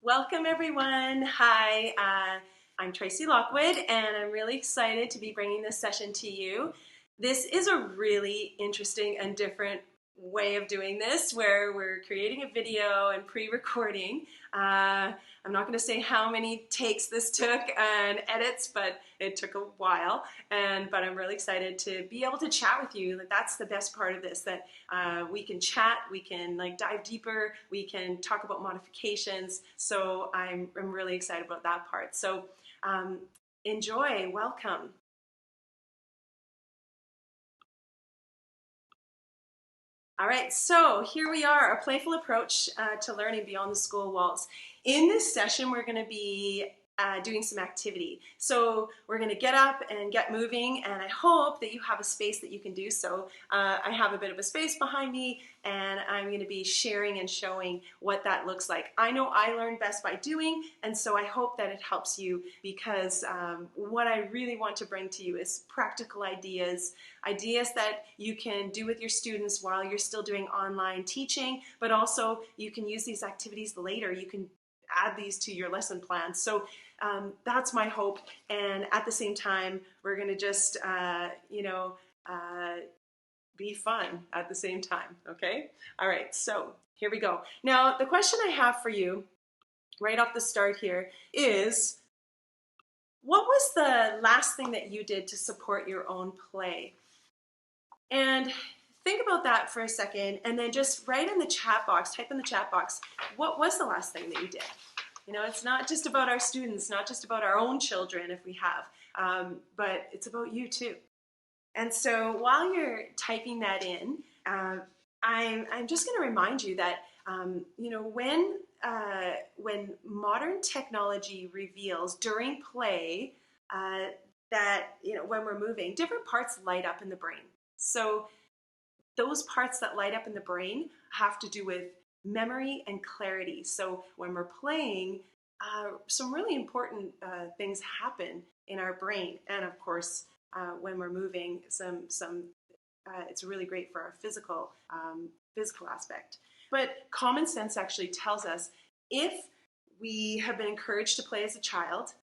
Welcome everyone. Hi, I'm Tracy Lockwood and I'm really excited to be bringing this session to you. This is a really interesting and different way of doing this where we're creating a video and pre-recording. I'm not going to say how many takes this took and edits, but it took a while. But I'm really excited to be able to chat with you. That's the best part of this, that we can chat, we can dive deeper, we can talk about modifications. So I'm really excited about that part. So enjoy, welcome. All right, so here we are, a playful approach to learning beyond the school walls. In this session, we're going to be doing some activity. So we're going to get up and get moving, and I hope that you have a space that you can do so. I have a bit of a space behind me, and I'm going to be sharing and showing what that looks like. I know I learn best by doing, and so I hope that it helps you, because what I really want to bring to you is practical ideas that you can do with your students while you're still doing online teaching, but also you can use these activities later. You can add these to your lesson plan. So that's my hope. And at the same time, we're going to just, be fun at the same time. Okay? All right. So here we go. Now, the question I have for you right off the start here is, what was the last thing that you did to support your own play? And think about that for a second, and then just write in the chat box, type in the chat box, what was the last thing that you did? You know, it's not just about our students, not just about our own children if we have, but it's about you too. And so while you're typing that in, I'm just going to remind you that, when modern technology reveals during play that, when we're moving, different parts light up in the brain. So those parts that light up in the brain have to do with memory and clarity. So when we're playing, some really important things happen in our brain. And of course, when we're moving, it's really great for our physical aspect. But common sense actually tells us, if we have been encouraged to play as a child,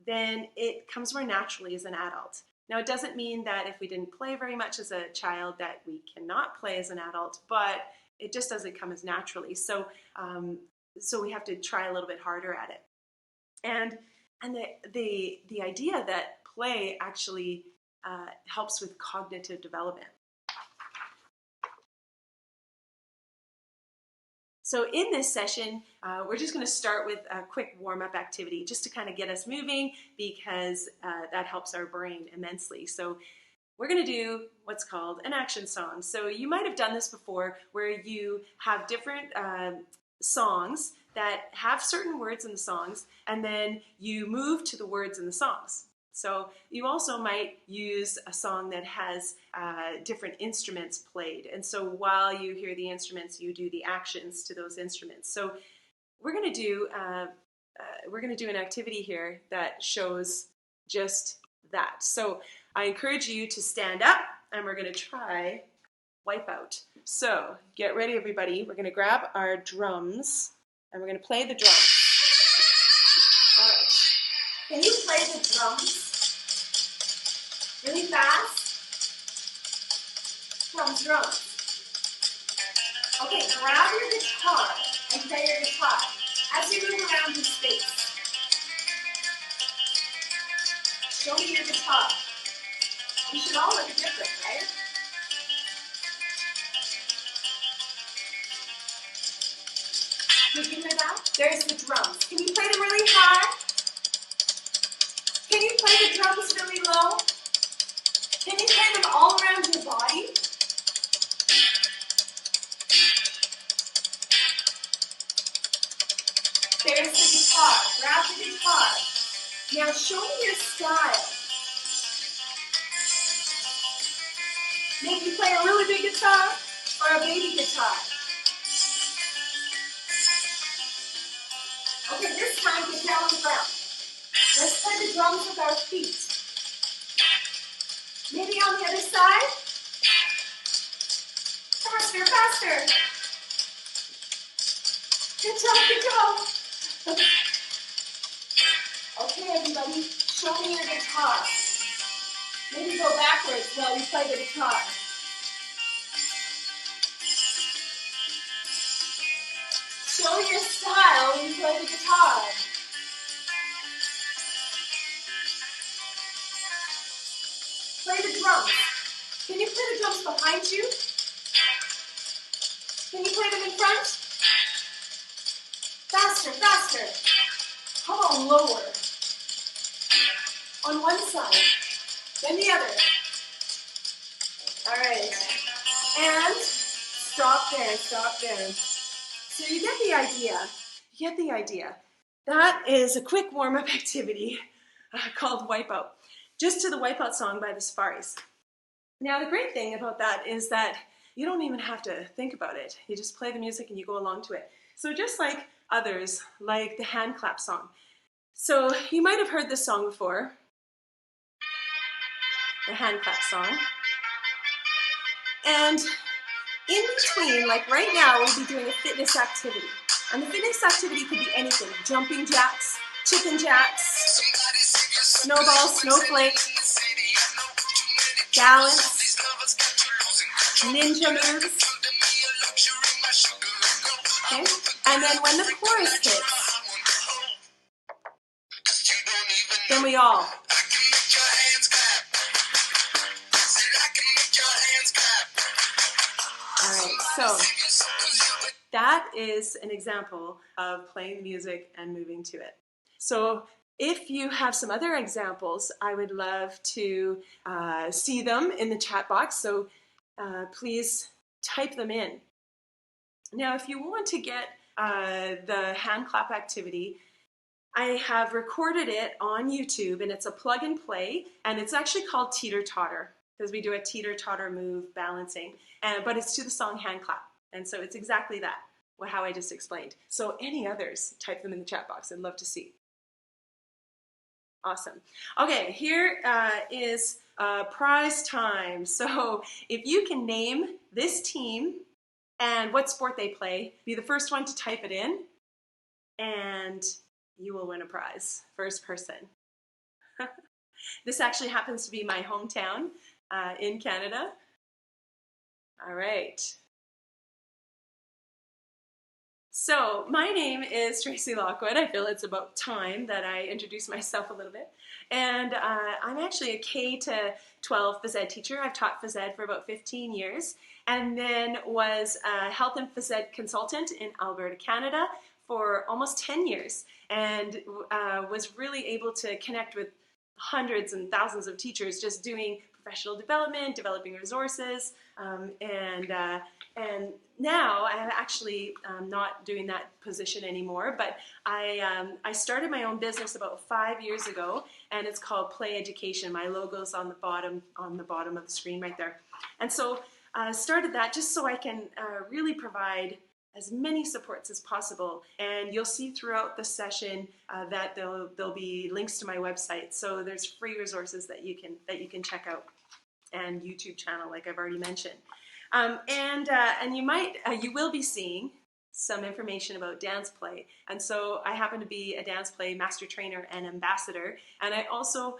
then it comes more naturally as an adult. Now, it doesn't mean that if we didn't play very much as a child that we cannot play as an adult, but it just doesn't come as naturally. So we have to try a little bit harder at it. And the idea that play actually helps with cognitive development. So in this session, we're just going to start with a quick warm-up activity just to kind of get us moving, because that helps our brain immensely. So we're going to do what's called an action song. So you might have done this before, where you have different songs that have certain words in the songs, and then you move to the words in the songs. So you also might use a song that has different instruments played. And so while you hear the instruments, you do the actions to those instruments. So we're going to do an activity here that shows just that. So I encourage you to stand up, and we're going to try Wipeout. So get ready, everybody. We're going to grab our drums, and we're going to play the drums. All right. Can you play the drums really fast? Drums. Okay, grab your guitar and play your guitar as you move around in space. Show me your guitar. You should all look different, right? Did you hear that? There's the drums. Can you play them really high? Can you play the drums really low? Can you play them all around your body? There's the guitar. Grab the guitar. Now show me your style. Maybe play a really big guitar or a baby guitar. Okay, this time get down on the ground. Let's play the drums with our feet. Maybe on the other side. Faster, faster. Good job, good job. Okay. while you play the guitar. Show your style when you play the guitar. Play the drums. Can you play the drums behind you? Can you play them in front? Faster, faster. How about lower? On one side, then the other. All right. And stop there, stop there. So you get the idea. You get the idea. That is a quick warm-up activity called Wipeout, just to the Wipeout song by the Safaris. Now the great thing about that is that you don't even have to think about it. You just play the music and you go along to it. So just like others, like the hand clap song. So you might have heard this song before, the hand clap song. And in between, like right now, we'll be doing a fitness activity. And the fitness activity could be anything. Jumping jacks, chicken jacks, snowballs, snowflakes, balance, ninja moves. Okay? And then when the chorus hits, then we all. Alright, so that is an example of playing music and moving to it. So if you have some other examples, I would love to see them in the chat box, so please type them in. Now, if you want to get the hand clap activity, I have recorded it on YouTube, and it's a plug and play, and it's actually called Teeter Totter, because we do a teeter totter move balancing, but it's to the song Hand Clap. And so it's exactly that, how I just explained. So any others, type them in the chat box. I'd love to see. Awesome. Okay, here is prize time. So if you can name this team and what sport they play, be the first one to type it in, and you will win a prize. First person. This actually happens to be my hometown in Canada. All right. So my name is Tracy Lockwood. I feel it's about time that I introduce myself a little bit. And I'm actually a K-12 phys ed teacher. I've taught phys ed for about 15 years, and then was a health and phys ed consultant in Alberta, Canada for almost 10 years, and was really able to connect with hundreds and thousands of teachers just doing professional development, developing resources, and now I'm actually not doing that position anymore, but I started my own business about 5 years ago, and it's called Play Education. My logo's on the bottom of the screen right there. And so I started that just so I can really provide as many supports as possible. And you'll see throughout the session that there'll be links to my website. So there's free resources that you can check out, and YouTube channel, like I've already mentioned. And you will be seeing some information about dance play. And so I happen to be a dance play master trainer and ambassador, and I also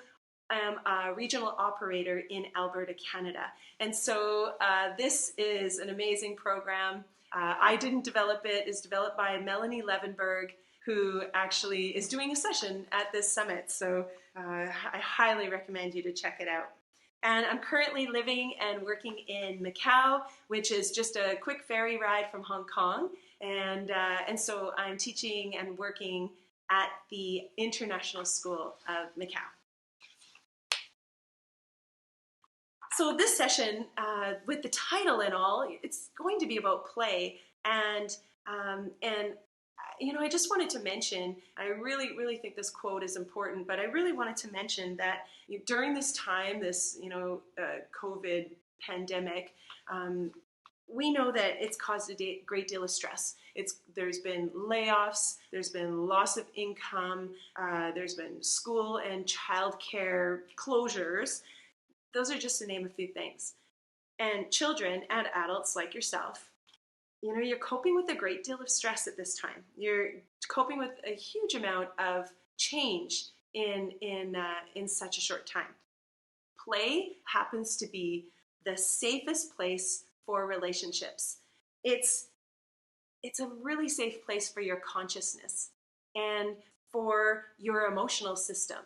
am a regional operator in Alberta, Canada. And so this is an amazing program. I didn't develop it. It's developed by Melanie Levenberg, who actually is doing a session at this summit. So I highly recommend you to check it out. And I'm currently living and working in Macau, which is just a quick ferry ride from Hong Kong. And so I'm teaching and working at the International School of Macau. So this session, with the title and all, it's going to be about play. And you know, I just wanted to mention, I really think this quote is important, but I really wanted to mention that during this time, this, COVID pandemic, we know that it's caused a great deal of stress. There's been layoffs, there's been loss of income, there's been school and childcare closures. Those are just to name a few things. And children and adults like yourself, you're coping with a great deal of stress at this time. You're coping with a huge amount of change in such a short time. play happens to be the safest place for relationships. It's a really safe place for your consciousness and for your emotional system.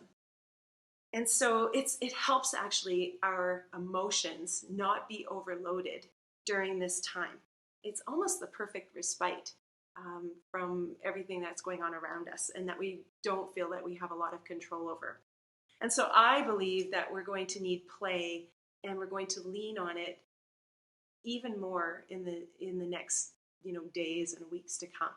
And so it helps actually our emotions not be overloaded during this time. It's almost the perfect respite from everything that's going on around us and that we don't feel that we have a lot of control over. And so I believe that we're going to need play, and we're going to lean on it even more in the next days and weeks to come.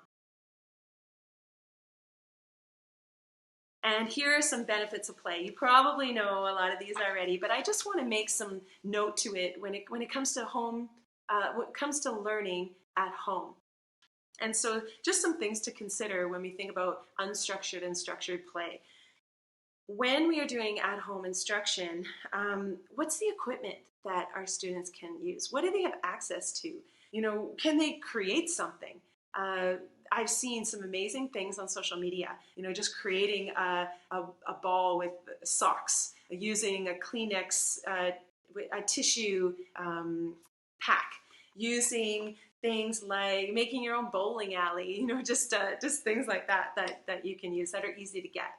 And here are some benefits of play. You probably know a lot of these already, but I just want to make some note to it when it comes to home, when it comes to learning at home. And so just some things to consider when we think about unstructured and structured play. When we are doing at-home instruction, what's the equipment that our students can use? What do they have access to? Can they create something? I've seen some amazing things on social media, just creating a ball with socks, using a Kleenex, a tissue pack, using things like making your own bowling alley, just things like that you can use that are easy to get.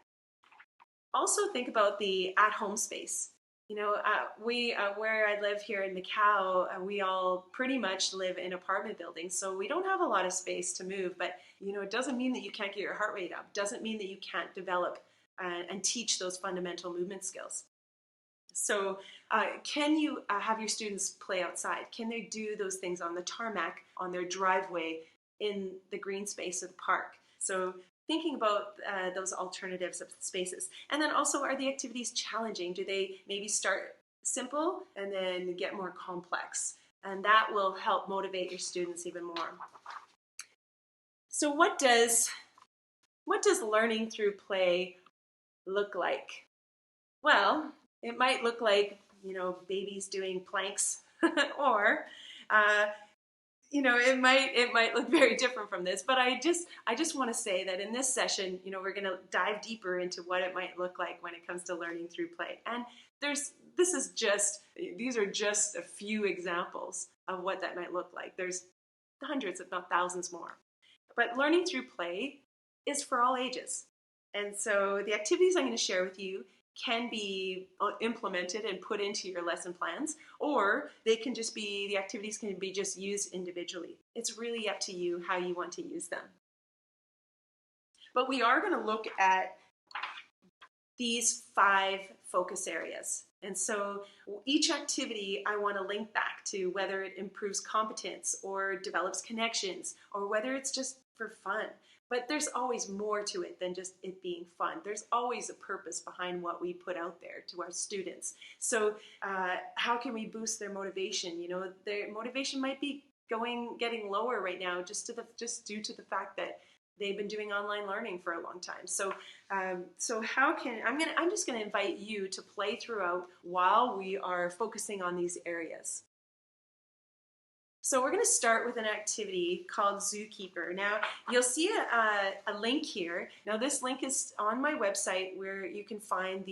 Also think about the at-home space. Where I live here in Macau, we all pretty much live in apartment buildings, so we don't have a lot of space to move, but it doesn't mean that you can't get your heart rate up. It doesn't mean that you can't develop and teach those fundamental movement skills. So can you have your students play outside? Can they do those things on the tarmac, on their driveway, in the green space of the park? So thinking about those alternatives of spaces. And then also, are the activities challenging? Do they maybe start simple and then get more complex? And that will help motivate your students even more. So what does learning through play look like? Well, it might look like, babies doing planks or it might look very different from this, but I just want to say that in this session, we're going to dive deeper into what it might look like when it comes to learning through play. And these are just a few examples of what that might look like. There's hundreds, if not thousands more. But learning through play is for all ages. And so the activities I'm going to share with you can be implemented and put into your lesson plans, or the activities can be just used individually. It's really up to you how you want to use them. But we are going to look at these 5 focus areas. And so each activity I want to link back to whether it improves competence or develops connections or whether it's just for fun. But there's always more to it than just it being fun. There's always a purpose behind what we put out there to our students. So how can we boost their motivation? Their motivation might be getting lower right now just due to the fact that they've been doing online learning for a long time. So I'm just going to invite you to play throughout while we are focusing on these areas. So we're going to start with an activity called Zookeeper. Now, you'll see a link here. Now, this link is on my website where you can find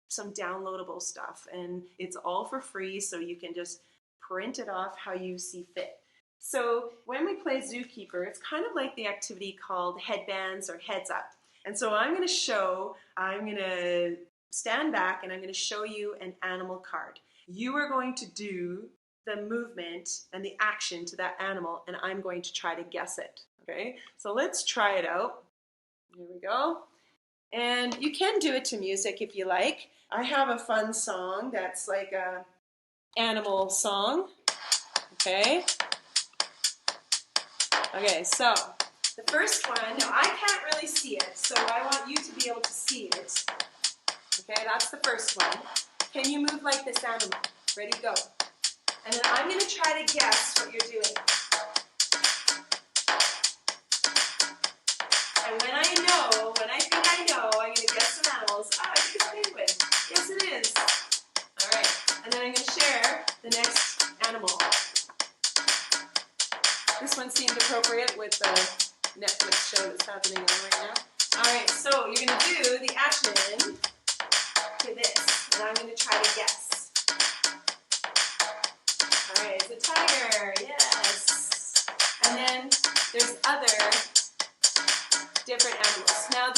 some downloadable stuff, and it's all for free, so you can just print it off how you see fit. So when we play Zookeeper, it's kind of like the activity called Headbands or Heads Up. And so I'm going to stand back, and I'm going to show you an animal card. You are going to do the movement and the action to that animal, and I'm going to try to guess it. Okay, so let's try it out. Here we go. And you can do it to music if you like. I have a fun song that's like a animal song. Okay. Okay, so the first one, now I can't really see it, so I want you to be able to see it. Okay, that's the first one. Can you move like this animal? Ready, go. And then I'm going to try to guess what you're doing. And when I think I know, I'm going to guess some animals. I think it's a penguin. Yes, it is. All right. And then I'm going to share the next animal. This one seemed appropriate with the Netflix show that's happening on right now. All right, so you're going to do the action to this, and I'm going to try to guess. tiger, yes. And then there's other different animals. Now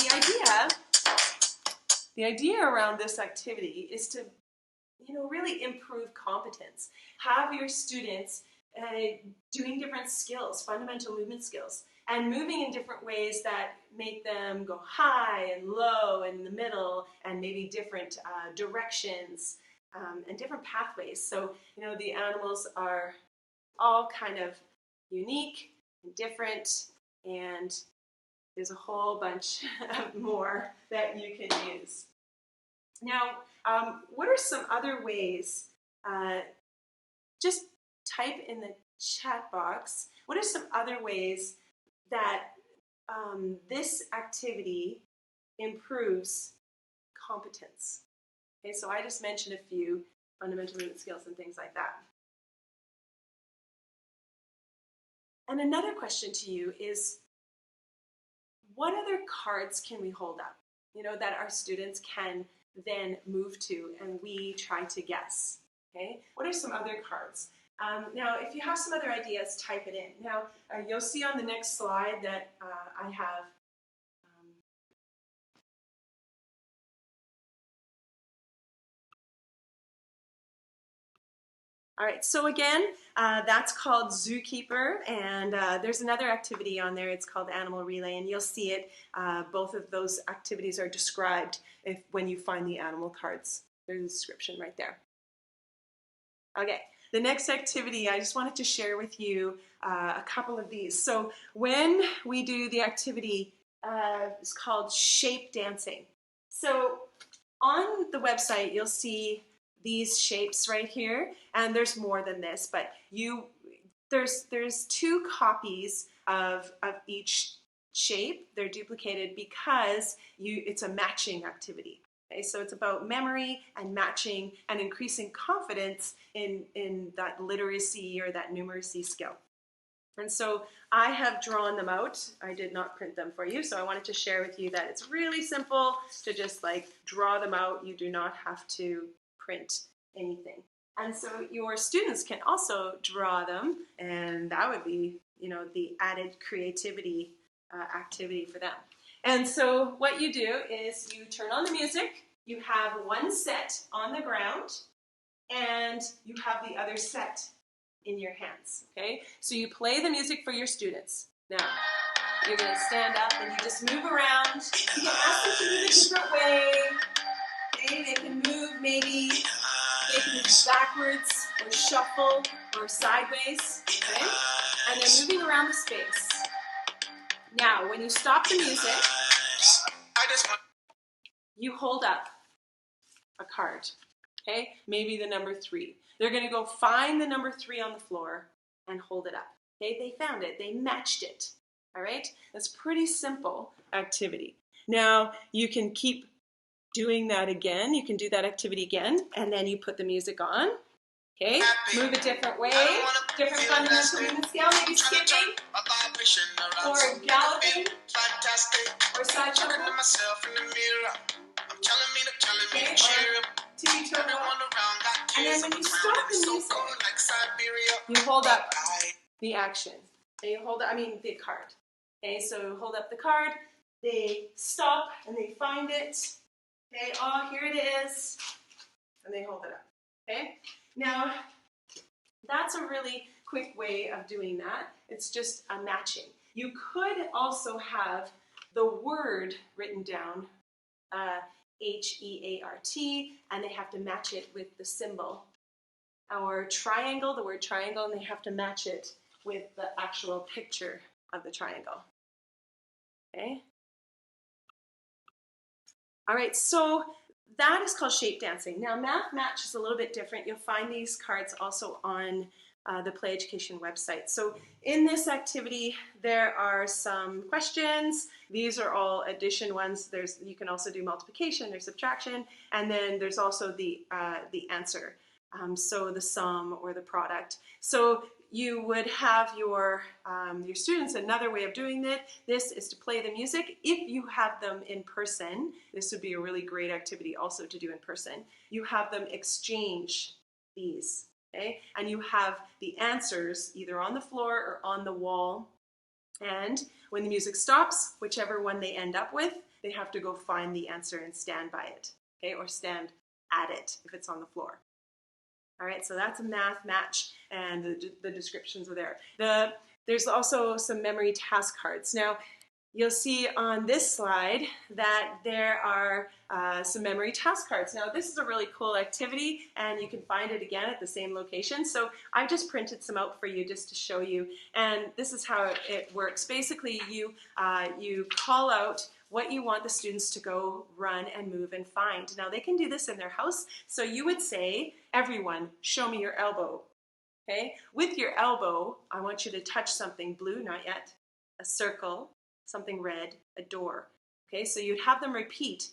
the idea around this activity is to, really improve competence. Have your students doing different skills, fundamental movement skills, and moving in different ways that make them go high and low and in the middle, and maybe different directions and different pathways. So, the animals are all kind of unique and different, and there's a whole bunch of more that you can use. Now, what are some other ways? Just type in the chat box, what are some other ways that this activity improves competence? Okay, so I just mentioned a few fundamental movement skills and things like that. And another question to you is, what other cards can we hold up, that our students can then move to and we try to guess? Okay, what are some other cards? Now, if you have some other ideas, type it in. Now, you'll see on the next slide that I have all right, so again, that's called Zookeeper, and there's another activity on there. It's called Animal Relay, and you'll see it. Both of those activities are described when you find the animal cards. There's a description right there. Okay, the next activity, I just wanted to share with you a couple of these. So when we do the activity, it's called shape dancing. So on the website, you'll see these shapes right here, and there's more than this, but there's 2 copies of each shape. They're duplicated because it's a matching activity. Okay, so it's about memory and matching and increasing confidence in that literacy or that numeracy skill. And so I have drawn them out. I did not print them for you, so I wanted to share with you that it's really simple to just draw them out. You do not have to print anything. And so your students can also draw them, and that would be, the added creativity activity for them. And so what you do is you turn on the music, you have one set on the ground, and you have the other set in your hands, okay? So you play the music for your students. Now, you're going to stand up and you just move around. You can ask them to move a different way. Okay? They can move maybe, they can move backwards or shuffle or sideways, okay? And they're moving around the space. Now, when you stop the music, you hold up a card, okay? Maybe the number 3. They're going to go find the number 3 on the floor and hold it up. Okay, they found it. They matched it. All right? That's a pretty simple activity. Now, you can keep doing that again. You can do that activity again, and then you put the music on. Okay, move a different way, different fundamental movement scale, maybe skipping, or galloping, or side shuffle. Okay, or tippy turtle. And then when you stop the music, you hold up the action. And you hold up, the card. Okay, so hold up the card, they stop and they find it. Okay, oh, here it is. And they hold it up. Okay, now that's a really quick way of doing that. It's just a matching. You could also have the word written down, H-E-A-R-T, and they have to match it with the symbol. Or triangle, the word triangle, and they have to match it with the actual picture of the triangle. Okay? All right, so that is called shape dancing. Now, math match is a little bit different. You'll find these cards also on the Play Education website. So in this activity, there are some questions. These are all addition ones. You can also do multiplication, there's subtraction, and then there's also the answer. So the sum or the product. So you would have your students, another way of doing this is to play the music. If you have them in person, this would be a really great activity also to do in person. You have them exchange these. Okay? And you have the answers either on the floor or on the wall. And when the music stops, whichever one they end up with, they have to go find the answer and stand by it, okay? Or stand at it if it's on the floor. All right, so that's a math match, and the descriptions are there. There's also some memory task cards. Now, you'll see on this slide that there are some memory task cards. Now, this is a really cool activity, and you can find it again at the same location. So I just printed some out for you just to show you, and this is how it works. Basically, you call out what you want the students to go run and move and find. Now, they can do this in their house. So you would say, everyone, show me your elbow. Okay? With your elbow, I want you to touch something blue, not yet, a circle, something red, a door. Okay, so you'd have them repeat,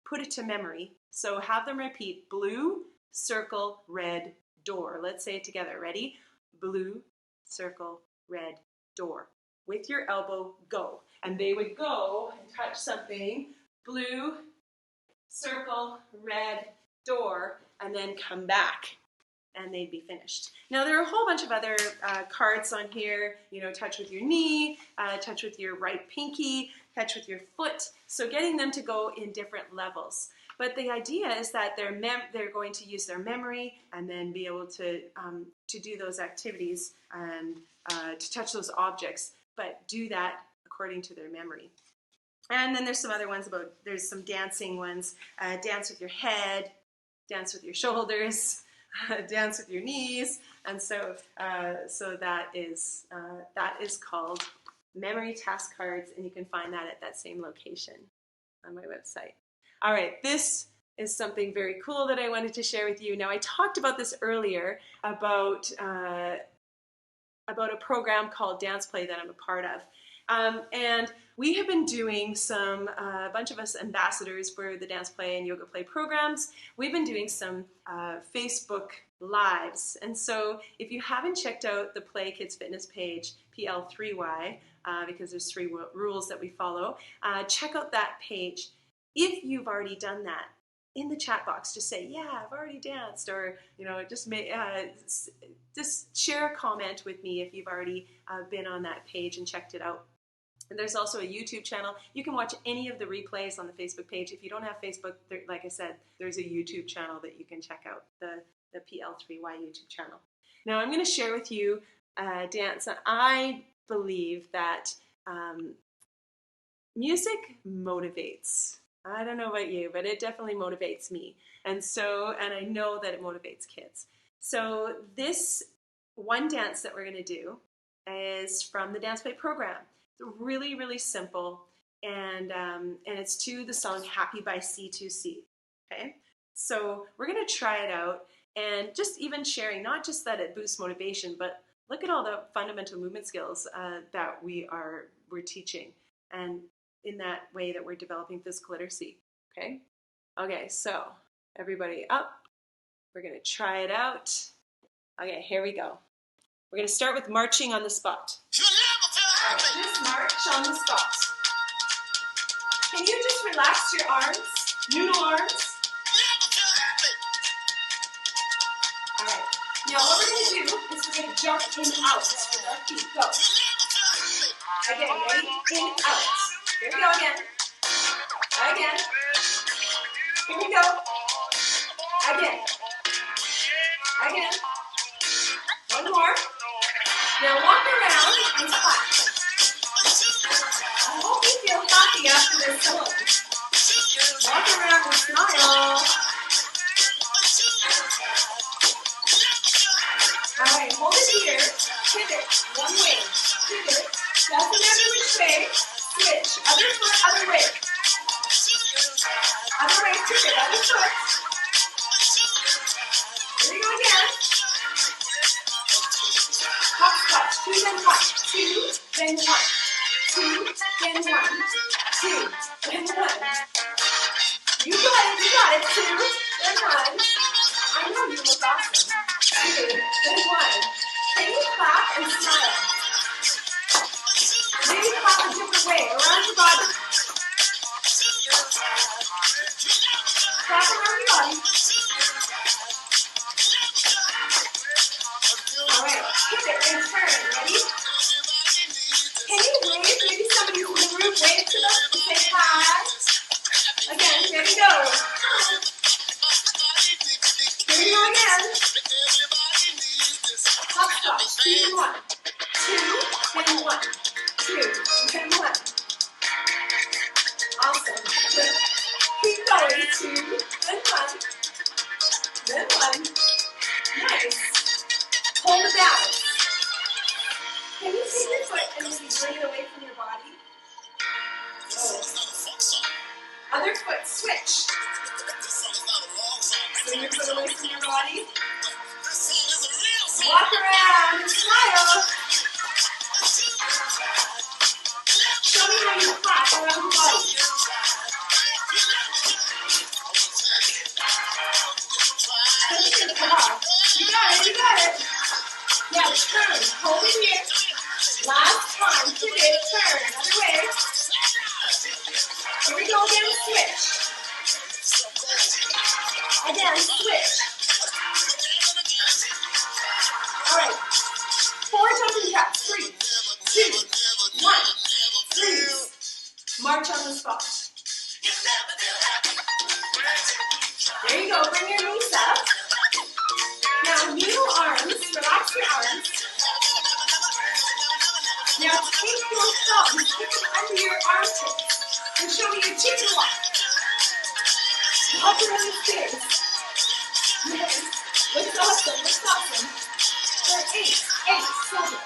put it to memory. So have them repeat blue, circle, red, door. Let's say it together. Ready? Blue, circle, red, door. With your elbow, go. And they would go and touch something, blue, circle, red, door, and then come back. And they'd be finished. Now, there are a whole bunch of other cards on here, you know, touch with your knee, touch with your right pinky, touch with your foot. So getting them to go in different levels. But the idea is that they're going to use their memory and then be able to do those activities and to touch those objects, but do that according to their memory. And then there's some other ones there's some dancing ones, dance with your head, dance with your shoulders, dance with your knees, and so that is called memory task cards, and you can find that at that same location on my website. All right, this is something very cool that I wanted to share with you. Now, I talked about this earlier about a program called Dance Play that I'm a part of. And we have been doing a bunch of us ambassadors for the Dance Play and Yoga Play programs. We've been doing some Facebook Lives. And so if you haven't checked out the Play Kids Fitness page, PL3Y, because there's 3 rules that we follow, check out that page. If you've already done that, in the chat box, just say, yeah, I've already danced, or, you know, just share a comment with me if you've already been on that page and checked it out. And there's also a YouTube channel. You can watch any of the replays on the Facebook page. If you don't have Facebook, like I said, there's a YouTube channel that you can check out, the PL3Y YouTube channel. Now, I'm going to share with you a dance. I believe that music motivates. I don't know about you, but it definitely motivates me. And I know that it motivates kids. So this one dance that we're going to do is from the Dance Play program. It's really, really simple, and it's to the song Happy by C2C, okay? So we're going to try it out, and just even sharing, not just that it boosts motivation, but look at all the fundamental movement skills that we're teaching, and in that way that we're developing physical literacy, okay? Okay, so everybody up. We're going to try it out. Okay, here we go. We're going to start with marching on the spot. All right, just march on the spot. Can you just relax your arms, noodle arms? All right. Now what we're going to do is we're going to jump in and out with our feet. Go. Again, ready? In, out. Here we go again. Again. Here we go. Again. Again. One more. Now walk around and clap. I hope you feel happy after this song. Walk around and smile. All right, hold it here. Pivot one way. Pivot. Doesn't matter which way. Switch. Other foot, other way. Other way, pivot, other foot. Here we go again. Hopscotch. 2, then 1. 2, then 1. 2, then 1. 2, then 1. You got it. 2, then 1. I know you look awesome. 2, then 1. Can you clap and smile? Maybe clap a different way, around your body. Clap around your body. Awesome. Keep going. 2, then 1, then 1. Nice. Hold the balance. Can you take your foot and maybe bring it away from your body? Other foot, switch. Bring your foot away from your body. Walk around and smile. Show me how you clap around the body. Come on. You got it, you got it. Now turn, hold it here. Last time, pivot, turn, other way. Here we go again, switch. Again, switch. All right. 4 jumping jacks. 3, 2, 1. Freeze. March on the spot. There you go. Bring your knees up. Now, new arms. Relax your arms. Now, take your thumbs, put them under your armpits, and show me your chicken walk. Walk around the stairs. Nice. Looks awesome. Looks awesome. For 8, 7.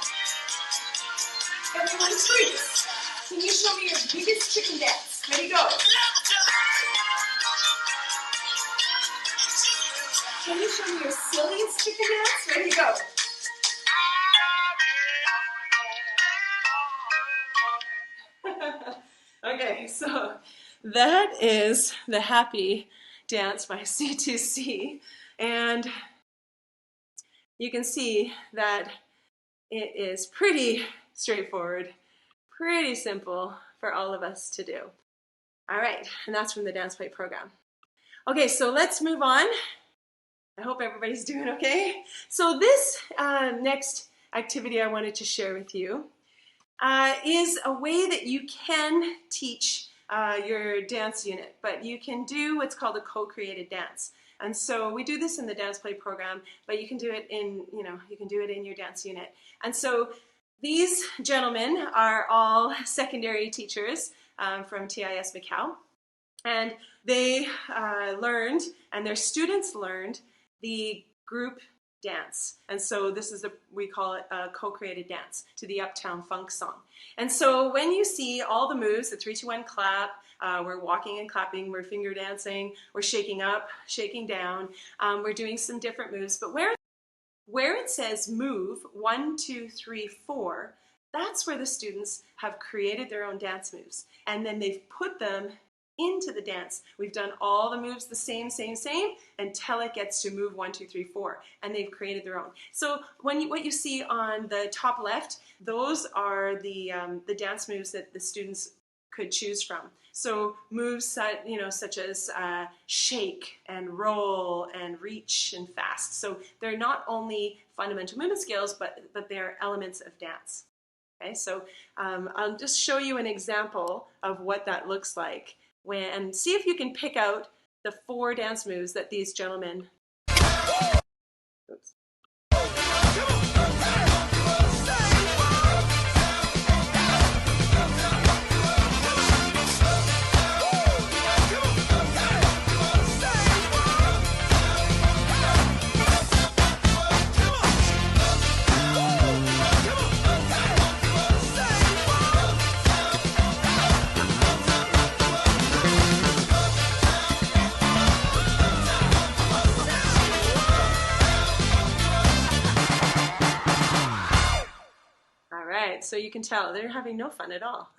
Everyone freeze. Can you show me your biggest chicken dance? Ready, go. Can you show me your silliest chicken dance? Ready, go. Okay, so that is the happy dance by C2C, and you can see that it is pretty straightforward, pretty simple for all of us to do. All right, and that's from the Dance Play program. Okay, so let's move on. I hope everybody's doing okay. So this next activity I wanted to share with you is a way that you can teach your dance unit, but you can do what's called a co-created dance. And so we do this in the Dance Play program, but you can do it in, you can do it in your dance unit. And so these gentlemen are all secondary teachers from TIS Macau, and they learned, and their students learned, the group dance. And so this is we call it a co-created dance to the Uptown Funk song. And so when you see all the moves, the 3, 2, 1 clap, we're walking and clapping, we're finger dancing, we're shaking up, shaking down, we're doing some different moves, but where it says move 1, 2, 3, 4, that's where the students have created their own dance moves, and then they've put them into the dance. We've done all the moves the same, until it gets to move 1, 2, 3, 4, and they've created their own. So what you see on the top left, those are the dance moves that the students could choose from. So moves such as shake and roll and reach and fast. So they're not only fundamental movement skills, but they're elements of dance. Okay, so I'll just show you an example of what that looks like. And see if you can pick out the 4 dance moves that these gentlemen. Oops. So you can tell they're having no fun at all.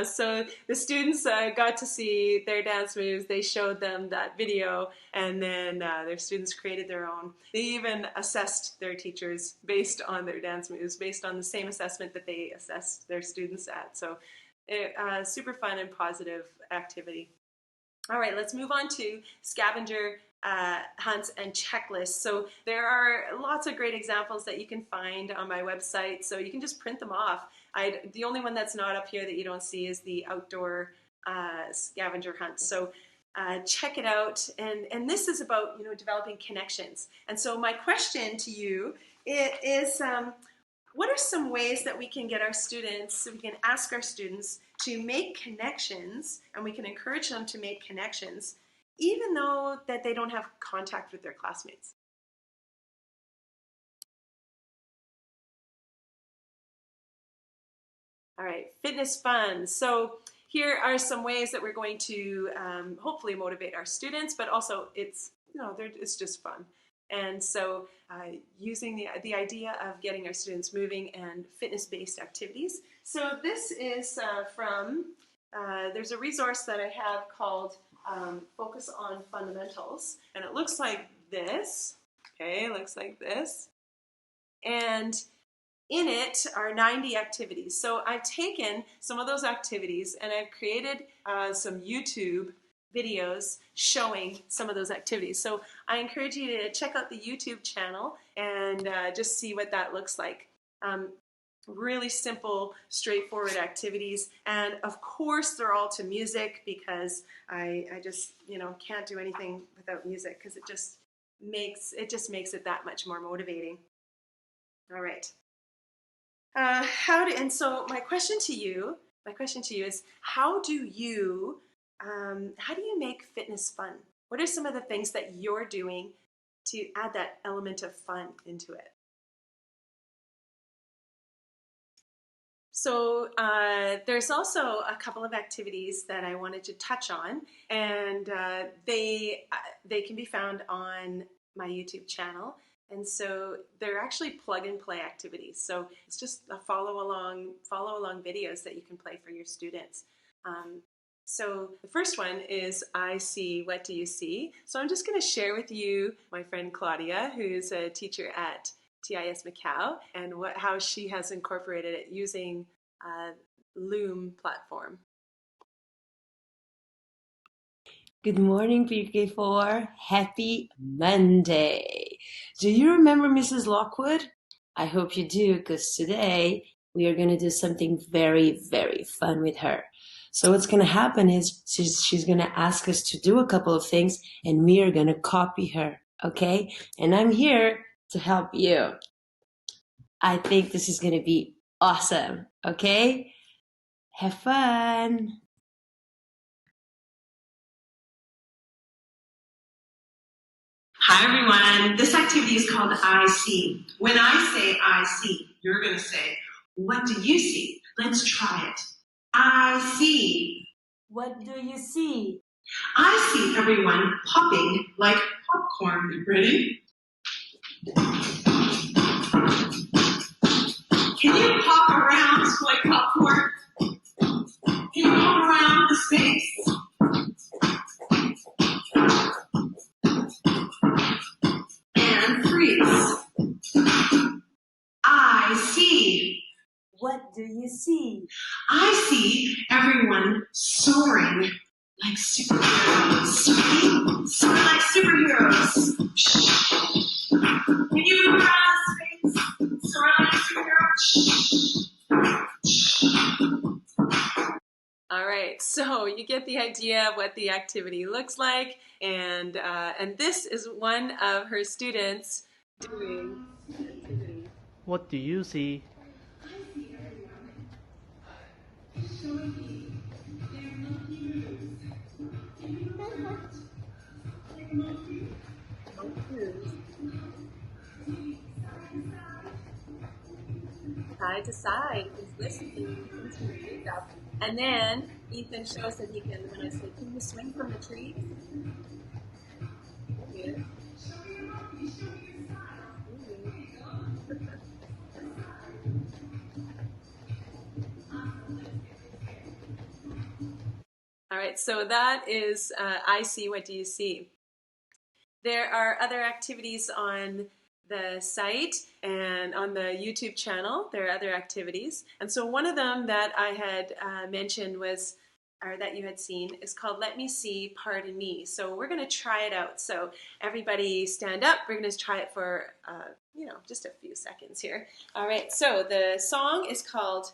So the students got to see their dance moves. They showed them that video, and then their students created their own. They even assessed their teachers based on their dance moves, based on the same assessment that they assessed their students at. So super fun and positive activity. All right, let's move on to scavenger hunts and checklists. So there are lots of great examples that you can find on my website, so you can just print them off. The only one that's not up here that you don't see is the outdoor scavenger hunt. So check it out, and this is about developing connections. And so my question to you is what are some ways that we can get our students, we can ask our students to make connections, and we can encourage them to make connections even though that they don't have contact with their classmates. All right, fitness fun. So here are some ways that we're going to hopefully motivate our students, but also it's just fun. And so using the idea of getting our students moving and fitness-based activities. So this is there's a resource that I have called Focus on Fundamentals, and it looks like this. Okay, it looks like this. And in it are 90 activities. So I've taken some of those activities and I've created some YouTube videos showing some of those activities. So I encourage you to check out the YouTube channel and just see what that looks like. Really simple, straightforward activities, and of course they're all to music because I just can't do anything without music because it just makes it that much more motivating. All right. And so my question to you is, how do you make fitness fun? What are some of the things that you're doing to add that element of fun into it? So there's also a couple of activities that I wanted to touch on, and they can be found on my YouTube channel. And so they're actually plug-and-play activities. So it's just a follow-along videos that you can play for your students. So the first one is I see, what do you see? So I'm just going to share with you my friend Claudia, who's a teacher at TIS Macau, and how she has incorporated it using Loom platform. Good morning, PK4. Happy Monday. Do you remember Mrs. Lockwood? I hope you do, because today we are going to do something very, very fun with her. So what's going to happen is she's going to ask us to do a couple of things, and we are going to copy her, okay? And I'm here to help you. I think this is going to be awesome, okay? Have fun. Hi everyone, this activity is called I see. When I say I see, you're going to say, what do you see? Let's try it. I see. What do you see? I see everyone popping like popcorn. Ready? Can you pop around like popcorn? Can you pop around the space? And freeze. I see. What do you see? I see everyone soaring like superheroes. Soar like superheroes. Can you move around the space? Soar like superheroes. All right, so you get the idea of what the activity looks like, and this is one of her students doing the activity. What do you see? Side to side, he's listening, he's reading up. And then Ethan shows that he can, when I say, can you swing from the tree? Yeah. All right, so that is I see, what do you see? There are other activities on the site and on the YouTube channel. There are other activities. And so one of them that I had mentioned was, or that you had seen, is called Let Me See, Pardon Me. So we're going to try it out. So everybody stand up. We're going to try it for, just a few seconds here. All right, so the song is called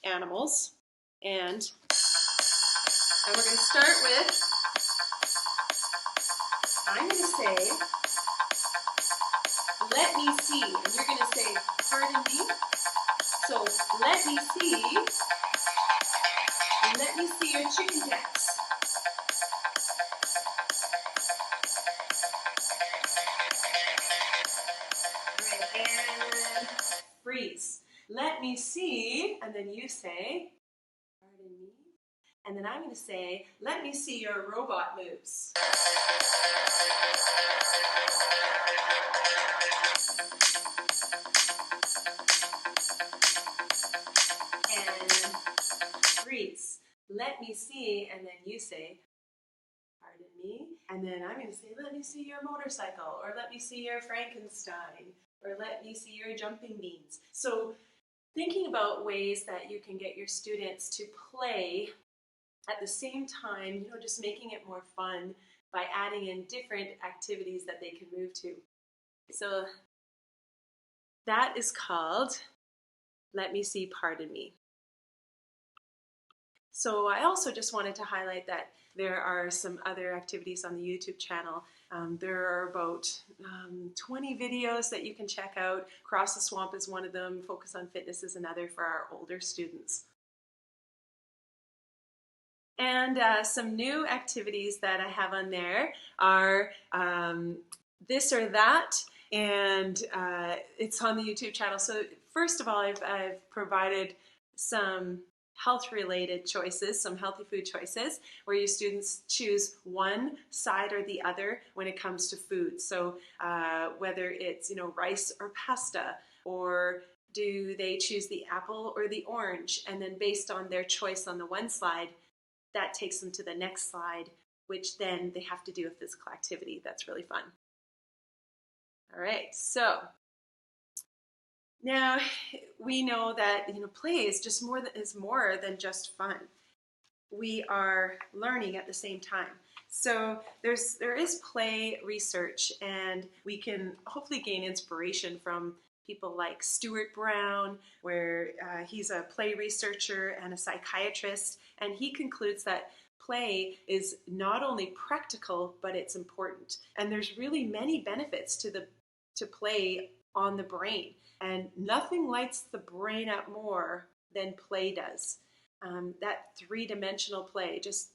Animals. And we're going to start with, I'm going to say, let me see, and you're going to say, pardon me. So, let me see. let me see your chicken jacks. All right, and freeze. Let me see, and then you say, pardon me. And then I'm going to say, let me see your robot moves. And freeze. Let me see, and then you say, pardon me. And then I'm going to say, let me see your motorcycle, or let me see your Frankenstein, or let me see your jumping beans. So thinking about ways that you can get your students to play at the same time, just making it more fun by adding in different activities that they can move to. So that is called Let Me See, Pardon Me. So I also just wanted to highlight that there are some other activities on the YouTube channel. There are about 20 videos that you can check out. Cross the Swamp is one of them. Focus on Fitness is another for our older students. And some new activities that I have on there are this or that, and it's on the YouTube channel. So first of all, I've provided some health-related choices, some healthy food choices, where your students choose one side or the other when it comes to food. So whether it's rice or pasta, or do they choose the apple or the orange, and then based on their choice on the one slide, that takes them to the next slide, which then they have to do a physical activity. That's really fun. All right, so now we know that play is just more than just fun. We are learning at the same time. So there is play research, and we can hopefully gain inspiration from people like Stuart Brown, where he's a play researcher and a psychiatrist, and he concludes that play is not only practical, but it's important. And there's really many benefits to play on the brain, and nothing lights the brain up more than play does. That three-dimensional play just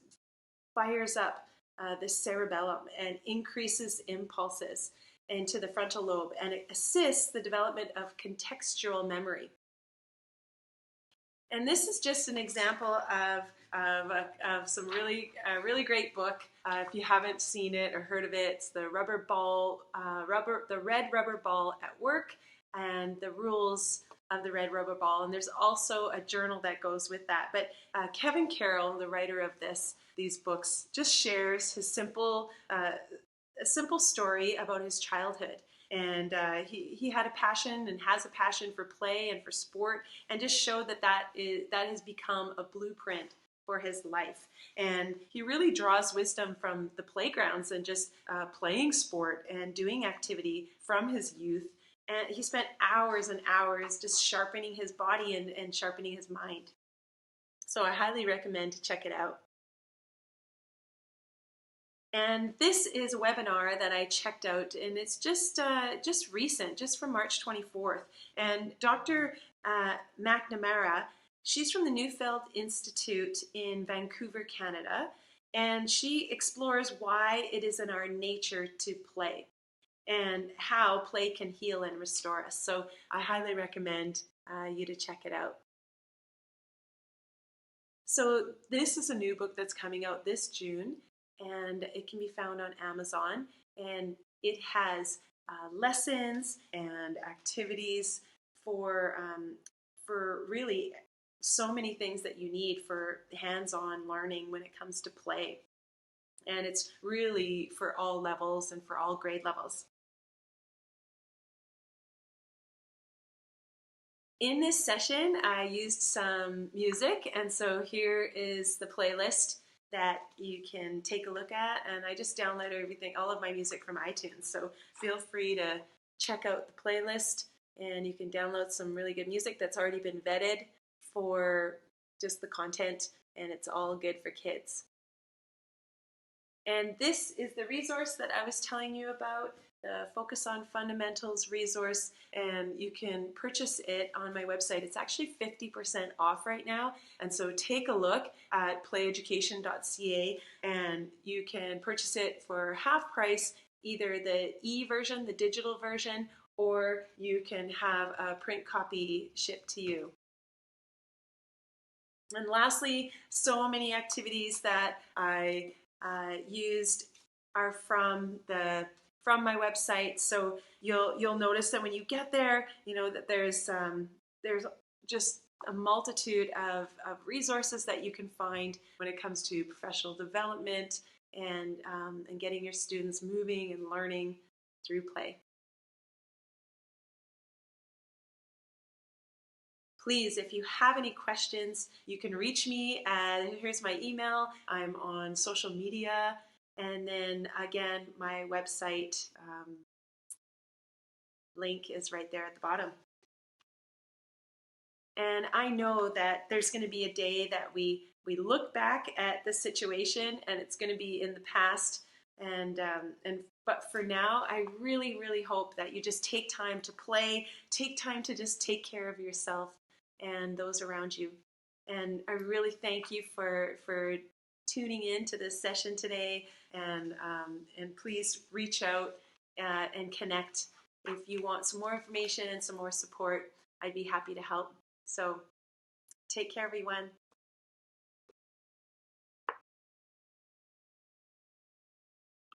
fires up the cerebellum and increases impulses into the frontal lobe, and it assists the development of contextual memory. And this is just an example of some really great book. If you haven't seen it or heard of it, it's the Red Rubber Ball at Work, and the rules of the red rubber ball. And there's also a journal that goes with that. But Kevin Carroll, the writer of these books, just shares his a simple story about his childhood. And he had a passion and has a passion for play and for sport, and just showed that has become a blueprint for his life. And he really draws wisdom from the playgrounds and just playing sport and doing activity from his youth. And he spent hours and hours just sharpening his body and sharpening his mind. So I highly recommend to check it out. And this is a webinar that I checked out, and it's just recent, just from March 24th. And Dr. McNamara, she's from the Neufeld Institute in Vancouver, Canada, and she explores why it is in our nature to play and how play can heal and restore us. So I highly recommend you to check it out. So this is a new book that's coming out this June, and it can be found on Amazon, and it has lessons and activities for really so many things that you need for hands-on learning when it comes to play. And it's really for all levels and for all grade levels. In this session, I used some music, and so here is the playlist that you can take a look at. And I just downloaded all of my music from iTunes, so feel free to check out the playlist, and you can download some really good music that's already been vetted for just the content, and it's all good for kids. And this is the resource that I was telling you about. the Focus on Fundamentals resource, and you can purchase it on my website. It's actually 50% off right now, and so take a look at playeducation.ca and you can purchase it for half price, either the e-version, the digital version, or you can have a print copy shipped to you. And lastly, so many activities that I used are from my website. So you'll notice that when you get there, you know that there's just a multitude of resources that you can find when it comes to professional development and getting your students moving and learning through play. Please, if you have any questions, you can reach me. Here's my email. I'm on social media. And then again, my website link is right there at the bottom. And I know that there's going to be a day that we look back at the situation and it's going to be in the past. But for now, I really, really hope that you just take time to play, take time to just take care of yourself and those around you. And I really thank you for tuning in to this session today. And please reach out and connect if you want some more information and some more support. I'd be happy to help. So take care, everyone.